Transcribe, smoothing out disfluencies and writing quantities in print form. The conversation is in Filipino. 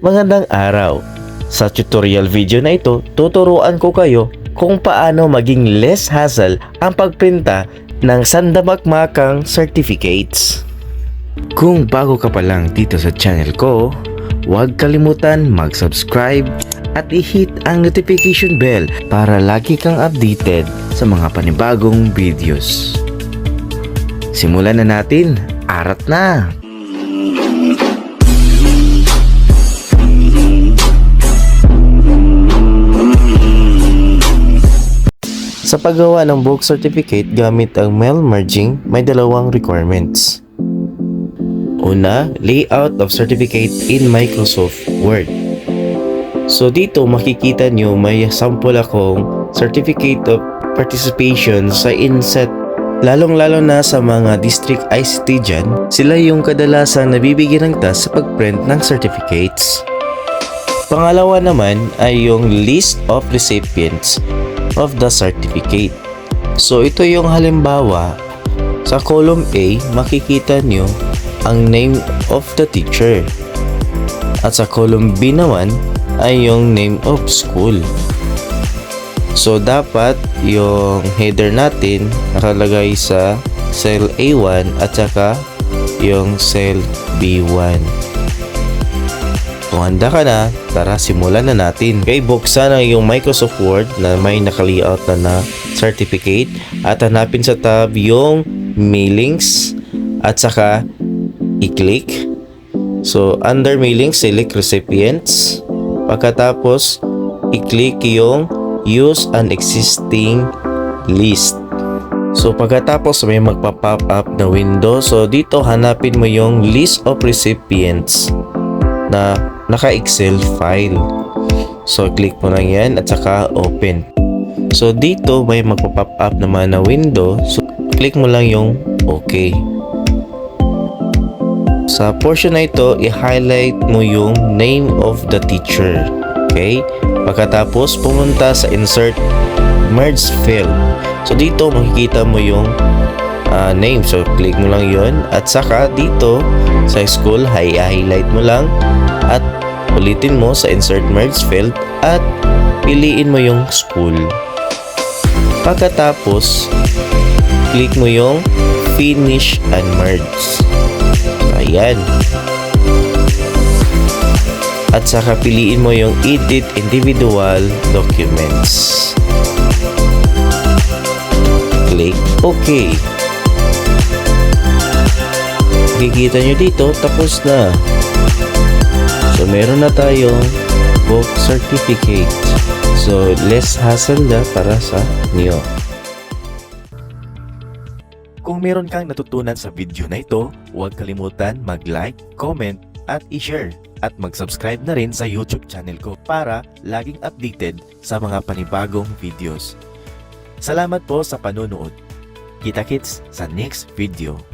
Magandang araw! Sa tutorial video na ito, tuturuan ko kayo kung paano maging less hassle ang pagprinta ng sandamakmakang certificates. Kung bago ka pa lang dito sa channel ko, huwag kalimutan mag-subscribe at i-hit ang notification bell para lagi kang updated sa mga panibagong videos. Simulan na natin! Arat na! Sa paggawa ng bulk certificate gamit ang mail merging, may dalawang requirements. Una, layout of certificate in Microsoft Word. So dito makikita nyo may sample akong certificate of participation sa inset. Lalong-lalo na sa mga district ICT dyan, sila yung kadalasang nabibigyan ng task sa pagprint ng certificates. Pangalawa naman ay yung list of recipients of the certificate. So ito yung halimbawa, sa column A makikita nyo ang name of the teacher at sa column B naman ay yung name of school. So dapat yung header natin nakalagay sa cell A1 at saka yung cell B1. Kung handa ka na, tara simulan na natin. Okay, buksan ang iyong Microsoft Word na may naka-layout na certificate at hanapin sa tab yung mailings at saka i-click. So under mailings, select recipients. Pagkatapos, i-click yung use an existing list. So pagkatapos may magpa-pop up na window. So dito hanapin mo yung list of recipients na naka-Excel file. So click mo lang yan at saka open. So dito may magpa-pop up naman na window. So click mo lang yung OK. Sa portion na ito, i-highlight mo yung name of the teacher. Okay? Pagkatapos pumunta sa insert merge field. So dito makikita mo yung name. So click mo lang yun at saka dito sa school, i-highlight mo lang at ulitin mo sa insert merge field at piliin mo yung school. Pagkatapos, click mo yung finish and merge. Ayan. At saka piliin mo yung edit individual documents. Click OK. Makikita nyo dito, tapos na. So meron na tayong bulk certificate. So less hassle na para sa inyo. Kung meron kang natutunan sa video na ito, huwag kalimutan mag-like, comment, at i-share. At mag-subscribe na rin sa YouTube channel ko para laging updated sa mga panibagong videos. Salamat po sa panonood. Kita-kits sa next video.